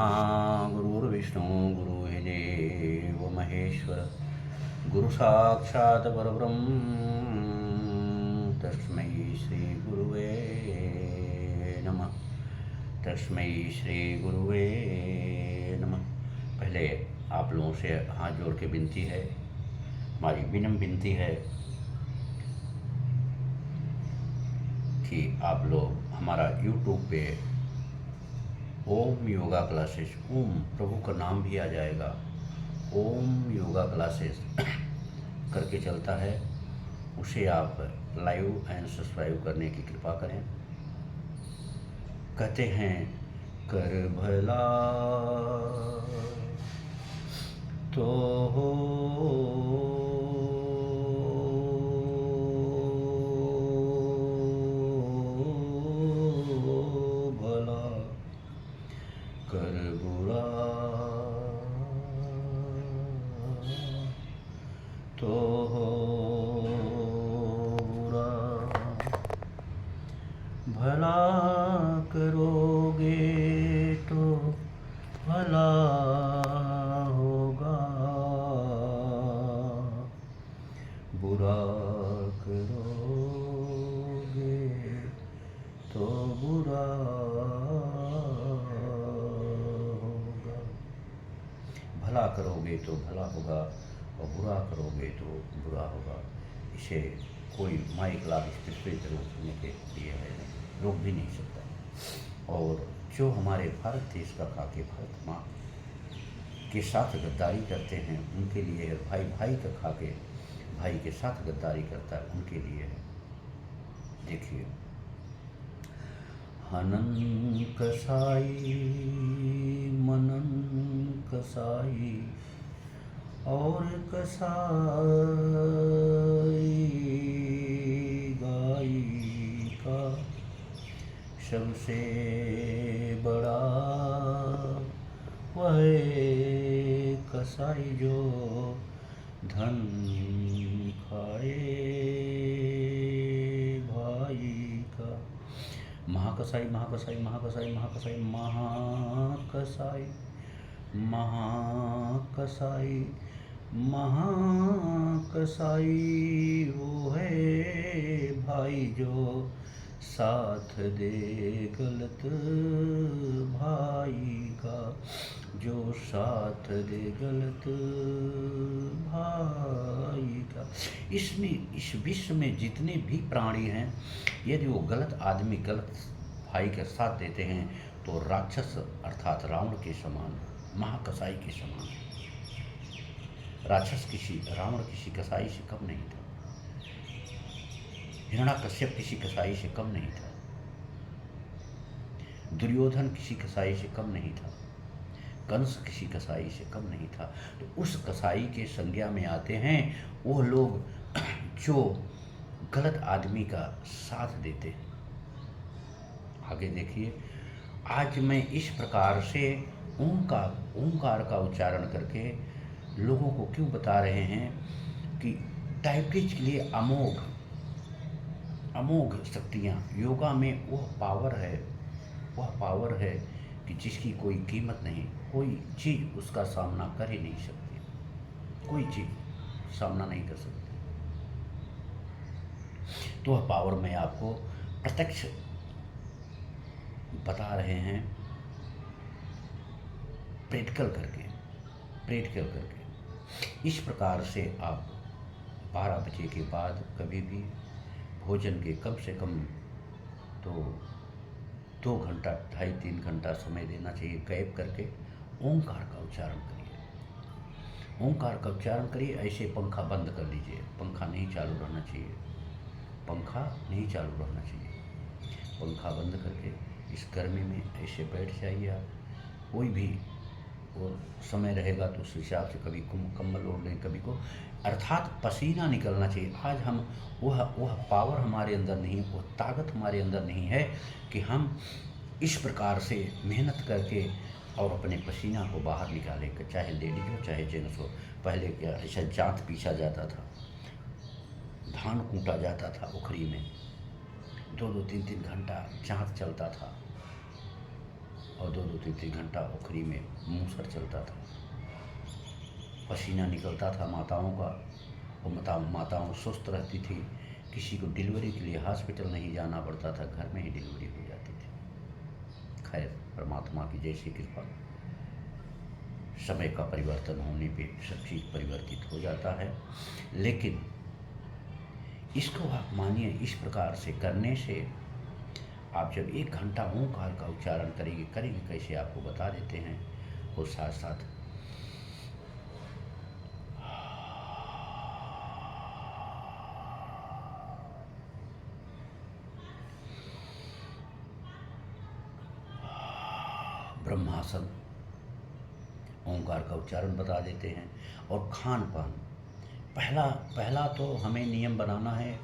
ब्रह्मा गुरुर्विष्णु गुरुर्देवो महेश्वर गुरु साक्षात् परब्रह्म तस्मै श्री गुरुवे नमः। तस्मै श्री गुरुवे नमः। पहले आप लोगों से हाथ जोड़ के विनती है, हमारी विनम्र विनती है कि आप लोग हमारा YouTube पे ओम योगा क्लासेस, ओम प्रभु का नाम भी आ जाएगा, ओम योगा क्लासेस करके चलता है, उसे आप लाइव एंड सब्सक्राइब करने की कृपा करें। कहते हैं कर भला तो हो भला, कर बुरा तो हो बुरा। भला करोगे तो भला होगा, बुरा करोगे तो बुरा होगा। भला करोगे तो भला होगा और बुरा करोगे तो बुरा होगा। इसे कोई माइक लाभ स्थित रोकने के लिए है नहीं, रोक भी नहीं सकता। और जो हमारे भारत देश का खाके भारत माँ के साथ गद्दारी करते हैं उनके लिए है। भाई भाई का खाके भाई के साथ गद्दारी करता है उनके लिए है। देखिए, हनन कसाई मनन कसाई और कसाई गाई का सबसे बड़ा वह कसाई जो धन खाए भाई का। महाकसाई महाकसाई महाकसाई महाकसाई महाकसाई महाकसाई महाकसाई वो है भाई जो साथ दे गलत भाई का, जो साथ दे गलत भाई का। इसमें इस विश्व में जितने भी प्राणी हैं, यदि वो गलत आदमी गलत भाई का साथ देते हैं तो राक्षस अर्थात रावण के समान, महाकसाई के समान। रावण किसी कसाई से कम नहीं था, हिरण्याकश्यप किसी कसाई से कम नहीं था, दुर्योधन किसी कसाई से कम नहीं था, कंस किसी कसाई से कम नहीं था। तो उस कसाई के संज्ञा में आते हैं वो लोग जो गलत आदमी का साथ देते हैं। आगे देखिए, आज मैं इस प्रकार से ओंकार का उच्चारण करके लोगों को क्यों बता रहे हैं कि डायबिटीज के लिए अमोघ शक्तियाँ योगा में वह पावर है कि जिसकी कोई कीमत नहीं, कोई चीज़ उसका सामना कर ही नहीं सकती, कोई चीज़ सामना नहीं कर सकती। तो वह पावर मैं आपको प्रत्यक्ष बता रहे हैं, प्रैक्टिकल करके। इस प्रकार से आप 12 बजे के बाद कभी भी भोजन के कम से कम तो 2 घंटा 2.5-3 घंटा समय देना चाहिए गैप करके ओंकार का उच्चारण करिए। ओंकार का उच्चारण करिए। ऐसे पंखा बंद कर लीजिए, पंखा नहीं चालू रहना चाहिए, पंखा बंद करके इस गर्मी में ऐसे बैठ जाइए। आप कोई भी वो समय रहेगा तो उस हिसाब से कभी कंबल ओढ़ लें, कभी को अर्थात पसीना निकलना चाहिए। आज हम वह पावर हमारे अंदर नहीं, वह ताकत हमारे अंदर नहीं है कि हम इस प्रकार से मेहनत करके और अपने पसीना को बाहर निकालें, चाहे लेडीज हो चाहे जेंट्स हो। पहले क्या ऐसा जांत पीसा जाता था, धान कूटा जाता था उखरी में, 2-2 3-3 घंटा जांत चलता था। और 2-2 3-3 घंटा ओखरी में मूसर चलता था, पसीना निकलता था माताओं का, और माताओं सुस्त रहती थी। किसी को डिलीवरी के लिए हॉस्पिटल नहीं जाना पड़ता था, घर में ही डिलीवरी हो जाती थी। खैर, परमात्मा की जैसी कृपा, समय का परिवर्तन होने पे सब चीज़ परिवर्तित हो जाता है। लेकिन इसको आप मानिए, इस प्रकार से करने से आप जब 1 घंटा ओंकार का उच्चारण करेंगे कैसे आपको बता देते हैं। और साथ साथ ब्रह्मासन, ओंकार का उच्चारण बता देते हैं। और खान पान, पहला तो हमें नियम बनाना है,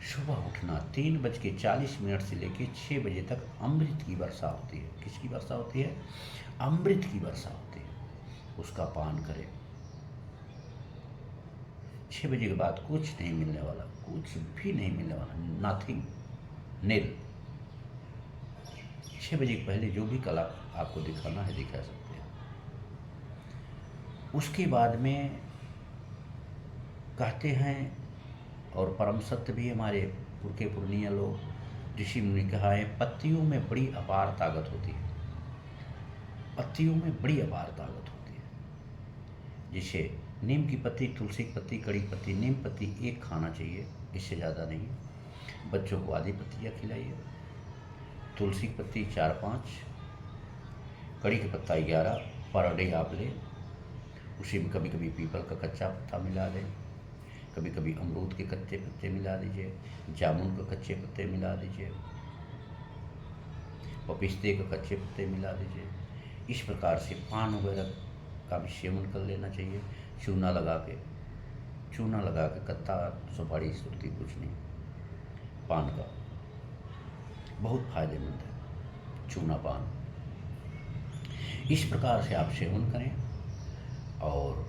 सुबह उठना 3:40 से लेकर 6 बजे तक अमृत की वर्षा होती है। किसकी वर्षा होती है? अमृत की वर्षा होती है, उसका पान करें। 6 बजे के बाद कुछ नहीं मिलने वाला, कुछ भी नहीं मिलने वाला, नथिंग, नील। 6 बजे के पहले जो भी कला आपको दिखाना है दिखा सकते हैं। उसके बाद में कहते हैं, और परम सत्य भी हमारे पुरखे पुरनिया लोग ऋषि मुनि कहा है, पत्तियों में बड़ी अपार ताकत होती है, पत्तियों में बड़ी अपार ताकत होती है। जिसे नीम की पत्ती, तुलसी की पत्ती, कड़ी पत्ती, नीम पत्ती 1 खाना चाहिए, इससे ज़्यादा नहीं। बच्चों को आधी पत्तियाँ खिलाइए। तुलसी की पत्ती 4-5, कड़ी का पत्ता 11 पर डे आप लें। उसी में कभी कभी पीपल का कच्चा पत्ता मिला दें, कभी कभी अमरूद के कच्चे पत्ते मिला दीजिए, जामुन के कच्चे पत्ते मिला दीजिए, पपीते के कच्चे पत्ते मिला दीजिए। इस प्रकार से पान वगैरह का भी सेवन कर लेना चाहिए। चूना लगा के कत्ता सुपारी सुरती कुछ नहीं, पान का बहुत फायदेमंद है चूना पान। इस प्रकार से आप सेवन करें और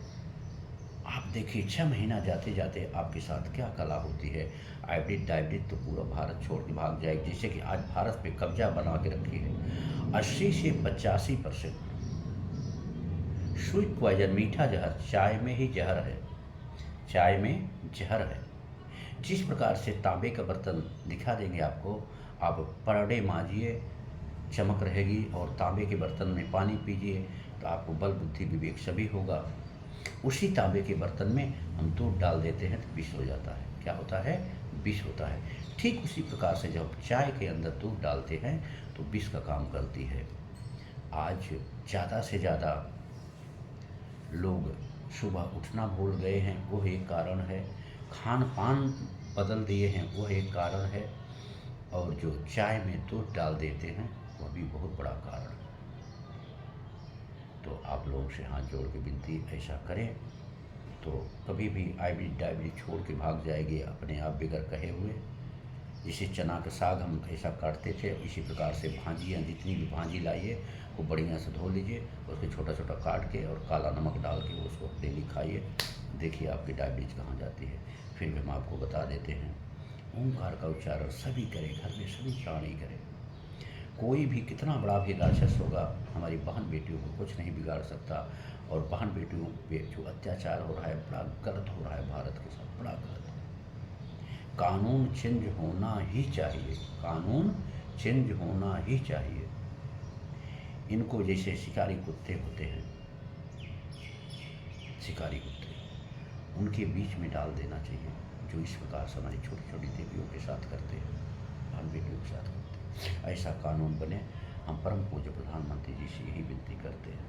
आप देखिए 6 महीना जाते जाते आपके साथ क्या कला होती है। डायबिटीज तो पूरा भारत छोड़ के भाग जाएगी। जैसे कि आज भारत पे कब्जा बना के रखी है। 80 से 85% स्वीट पॉइजन, मीठा जहर, चाय में ही जहर है, चाय में जहर है। जिस प्रकार से तांबे का बर्तन दिखा देंगे आपको, आप पर डे मांजिए, चमक रहेगी। और तांबे के बर्तन में पानी पीजिए तो आपको बल बुद्धि विवेक सभी होगा। उसी तांबे के बर्तन में हम दूध डाल देते हैं तो विष हो जाता है। क्या होता है? विष होता है। ठीक उसी प्रकार से जब चाय के अंदर दूध डालते हैं तो विष का काम करती है। आज ज़्यादा से ज़्यादा लोग सुबह उठना भूल गए हैं, वो एक कारण है। खान पान बदल दिए हैं, वो एक कारण है। और जो चाय में दूध डाल देते हैं वह भी बहुत बड़ा कारण है। तो आप लोगों से हाथ जोड़ के विनती, ऐसा करें तो कभी भी डायबिटीज छोड़ के भाग जाएगी अपने आप बिगड़ कहे हुए। जिसे चना का साग हम ऐसा काटते थे, इसी प्रकार से भांजियाँ, जितनी भी भांजी लाइए वो बढ़िया से धो लीजिए, उसको छोटा छोटा काट के और काला नमक डाल के उसको डेली खाइए। देखिए आपकी डायबिटीज कहाँ जाती है। फिर भी हम आपको बता देते हैं, ओंकार का उच्चारण सभी करें, घर में सभी प्राणी करें। कोई भी कितना बड़ा भी राक्षस होगा, हमारी बहन बेटियों को कुछ नहीं बिगाड़ सकता। और बहन बेटियों पे जो अत्याचार हो रहा है, बड़ा गलत हो रहा है भारत के साथ, बड़ा गलत है। कानून चेंज होना ही चाहिए, कानून चेंज होना ही चाहिए। इनको जैसे शिकारी कुत्ते होते हैं, शिकारी कुत्ते, उनके बीच में डाल देना चाहिए, जो इस प्रकार से हमारी छोटी छोटी देवियों के साथ करते हैं, बहन बेटियों के साथ करते हैं। ऐसा कानून बने, हम परम पूज्य प्रधानमंत्री जी से यही विनती करते हैं।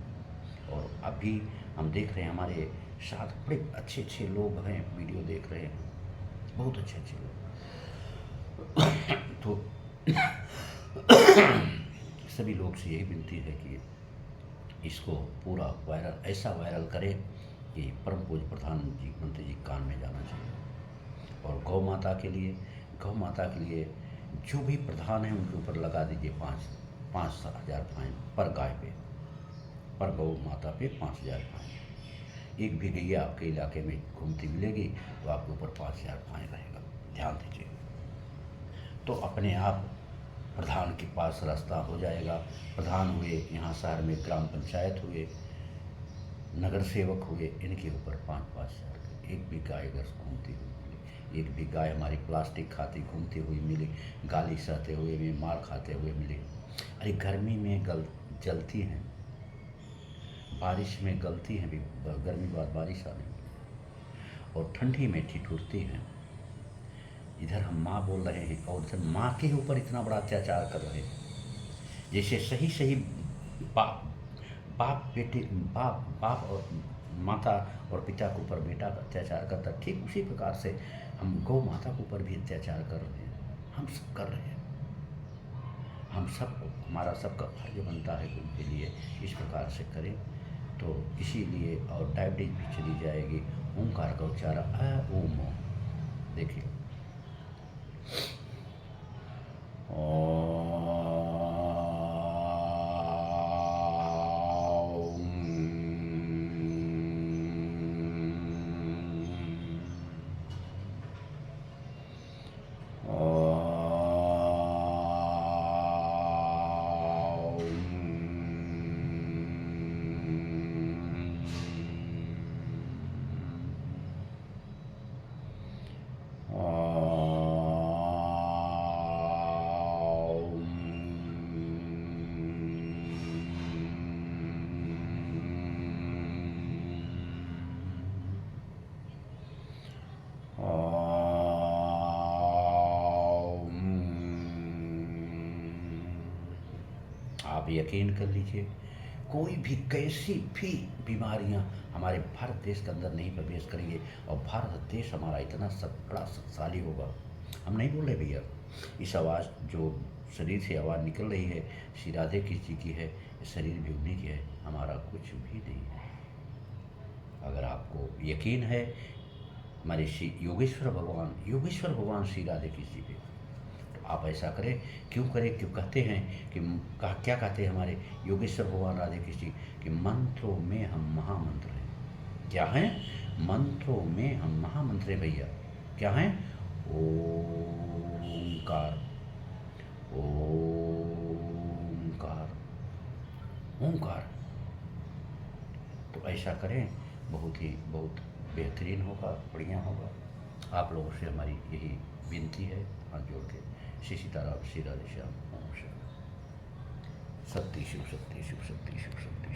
और अभी हम देख रहे हैं हमारे साथ बड़े अच्छे अच्छे लोग हैं, वीडियो देख रहे हैं, बहुत अच्छे अच्छे लोग। तो सभी लोग से यही विनती है कि इसको पूरा वायरल, ऐसा वायरल करें कि परम पूज्य प्रधानमंत्री जी कान में जाना चाहिए। और गौ माता के लिए जो भी प्रधान है उनके ऊपर लगा दीजिए 5,000 फाइन पर गाय पे, पर गौ माता पे 5,000 फाइन। एक भी गैया आपके इलाके में घूमती मिलेगी तो आपके ऊपर 5,000 फाइन रहेगा, ध्यान दीजिए। तो अपने आप प्रधान के पास रास्ता हो जाएगा। प्रधान हुए, यहाँ शहर में ग्राम पंचायत हुए, नगर सेवक हुए, इनके ऊपर 5-5 हज़ार का एक भी गाय अगर घूमती हुई मिले, एक भी गाय हमारी प्लास्टिक खाती घूमती हुई मिले, गाली सहते हुए भी, मार खाते हुए मिले। अरे गर्मी में जलती हैं, बारिश में गलती हैं भी, गर्मी बाद बारिश आने और ठंडी में ठिठुरती हैं। इधर हम माँ बोल रहे हैं और इधर माँ के ऊपर इतना बड़ा अत्याचार कर रहे हैं। जैसे सही सही बाप बाप बेटे बाप बाप और माता और पिता के ऊपर बेटा का अत्याचार करता, ठीक उसी प्रकार से हम गौ माता के ऊपर भी अत्याचार कर रहे हैं। हम सब कर रहे हैं। हम सबको, हमारा सबका फर्ज बनता है कि उनके लिए इस प्रकार से करें। तो इसीलिए और डायबिटीज भी चली जाएगी। ओंकार का उच्चारण अ ओम। देखिए आप यकीन कर लीजिए, कोई भी कैसी भी बीमारियां हमारे भारत देश के अंदर नहीं प्रवेश करेंगे। और भारत देश हमारा इतना बड़ा शक्तिशाली होगा। हम नहीं बोल रहे भैया, इस आवाज़ जो शरीर से आवाज़ निकल रही है, श्री राधे कृष्ण जी की है, शरीर भी उन्हीं की है, हमारा कुछ भी नहीं है। अगर आपको यकीन है हमारे श्री योगेश्वर भगवान श्री राधे कृष्ण जी पे, तो आप ऐसा करें। क्यों करें? क्यों कहते हैं कि क्या कहते हैं हमारे योगेश्वर भगवान राधे कृष्ण जी कि मंत्रों में हम महामंत्र हैं। क्या हैं? मंत्रों में हम महामंत्र हैं भैया। क्या हैं? ओंकार, ओंकार, ओंकार। तो ऐसा करें, बहुत बेहतरीन होगा, बढ़िया होगा। आप लोगों से हमारी यही विनती है, हाथ जोड़ के। श्री सीताराम, श्री राधे श्याम, ओम शांति। शक्ति शिव शक्ति शिव शक्ति शिव शक्ति।